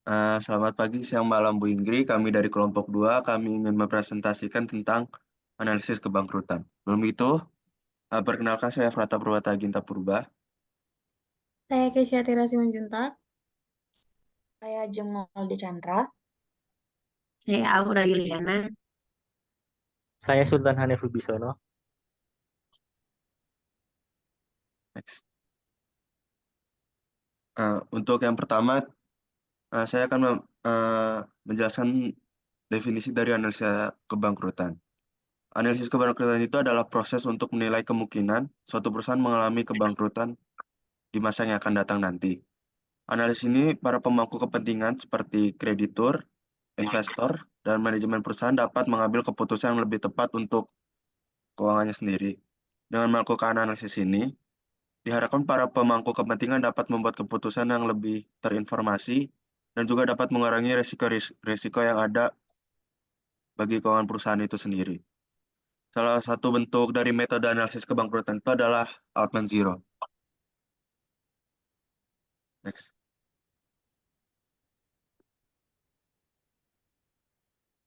Selamat pagi, siang, malam Bu Inggri. Kami dari kelompok 2, kami ingin mempresentasikan tentang analisis kebangkrutan. Sebelum itu, perkenalkan saya Frata Purwata Ginta Purba. Saya Kesya Tira Simanjuntak. Saya Jeng Molde Chandra. Saya Aura Yuliana. Saya Sultan Hanif Wibisono. Next. Untuk yang pertama, saya akan menjelaskan definisi dari analisa kebangkrutan. Analisis kebangkrutan itu adalah proses untuk menilai kemungkinan suatu perusahaan mengalami kebangkrutan di masa yang akan datang nanti. Analisis ini para pemangku kepentingan seperti kreditur, investor, dan manajemen perusahaan dapat mengambil keputusan yang lebih tepat untuk keuangannya sendiri. Dengan melakukan analisis ini, diharapkan para pemangku kepentingan dapat membuat keputusan yang lebih terinformasi dan juga dapat mengurangi risiko yang ada bagi keuangan perusahaan itu sendiri. Salah satu bentuk dari metode analisis kebangkrutan itu adalah Altman Zero. Next.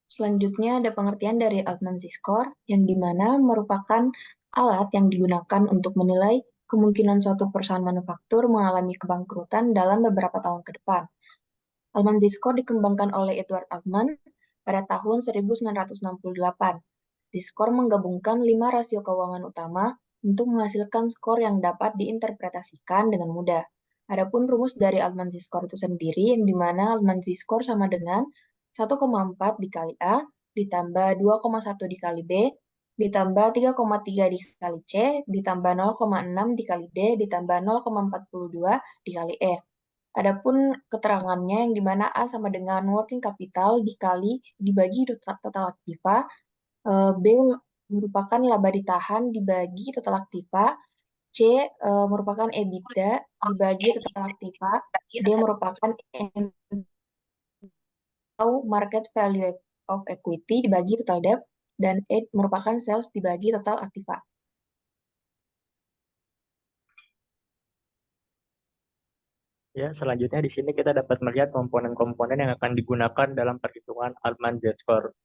Selanjutnya ada pengertian dari Altman Z-Score, yang dimana merupakan alat yang digunakan untuk menilai kemungkinan suatu perusahaan manufaktur mengalami kebangkrutan dalam beberapa tahun ke depan. Altman Z-Score dikembangkan oleh Edward Altman pada tahun 1968. Z-Score menggabungkan 5 rasio keuangan utama untuk menghasilkan skor yang dapat diinterpretasikan dengan mudah. Adapun rumus dari Altman Z-Score itu sendiri, yang dimana Altman Z-Score sama dengan 1,4 dikali A, ditambah 2,1 dikali B, ditambah 3,3 dikali C, ditambah 0,6 dikali D, ditambah 0,42 dikali E. Adapun keterangannya, yang dimana A sama dengan working capital dibagi total aktiva, B merupakan laba ditahan dibagi total aktiva, C merupakan EBITDA dibagi total aktiva, D merupakan atau market value of equity dibagi total debt, dan E merupakan sales dibagi total aktiva. Ya, selanjutnya di sini kita dapat melihat komponen-komponen yang akan digunakan dalam perhitungan Altman Z-Score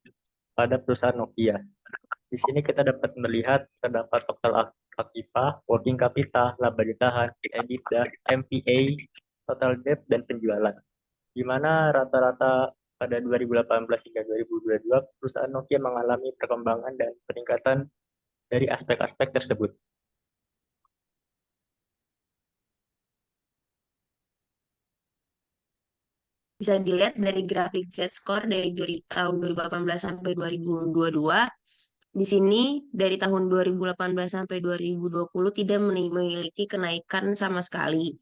pada perusahaan Nokia. Di sini kita dapat melihat terdapat total aktiva, working capital, laba ditahan, EBITDA, MPA, total debt, dan penjualan. Di mana rata-rata pada 2018 hingga 2022 perusahaan Nokia mengalami perkembangan dan peningkatan dari aspek-aspek tersebut. Bisa dilihat dari grafik Z-score dari tahun 2018 sampai 2022. Di sini dari tahun 2018 sampai 2020 tidak memiliki kenaikan sama sekali.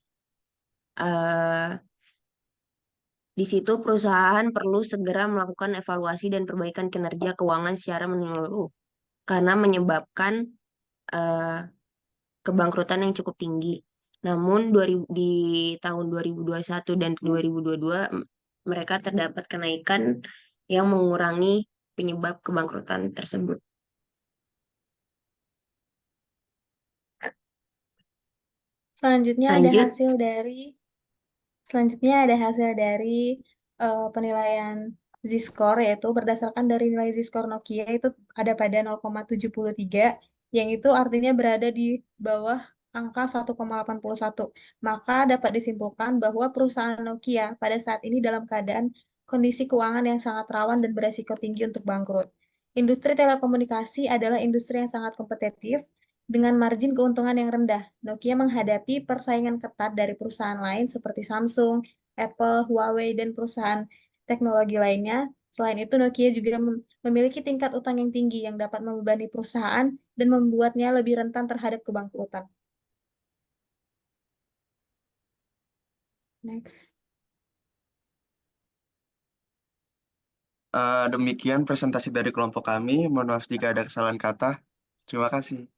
Di situ perusahaan perlu segera melakukan evaluasi dan perbaikan kinerja keuangan secara menyeluruh karena menyebabkan eh, kebangkrutan yang cukup tinggi. Namun di tahun 2021 dan 2022 mereka terdapat kenaikan yang mengurangi penyebab kebangkrutan tersebut. Selanjutnya Lanjut. ada hasil dari penilaian Z-score, yaitu berdasarkan dari nilai Z-score Nokia itu ada pada 0,73, yang itu artinya berada di bawah angka 1,81. Maka dapat disimpulkan bahwa perusahaan Nokia pada saat ini dalam keadaan kondisi keuangan yang sangat rawan dan beresiko tinggi untuk bangkrut. Industri telekomunikasi adalah industri yang sangat kompetitif dengan margin keuntungan yang rendah. Nokia menghadapi persaingan ketat dari perusahaan lain seperti Samsung, Apple, Huawei, dan perusahaan teknologi lainnya. Selain itu, Nokia juga memiliki tingkat utang yang tinggi yang dapat membebani perusahaan dan membuatnya lebih rentan terhadap kebangkrutan. Next. Demikian presentasi dari kelompok kami. Mohon maaf jika ada kesalahan kata. Terima kasih.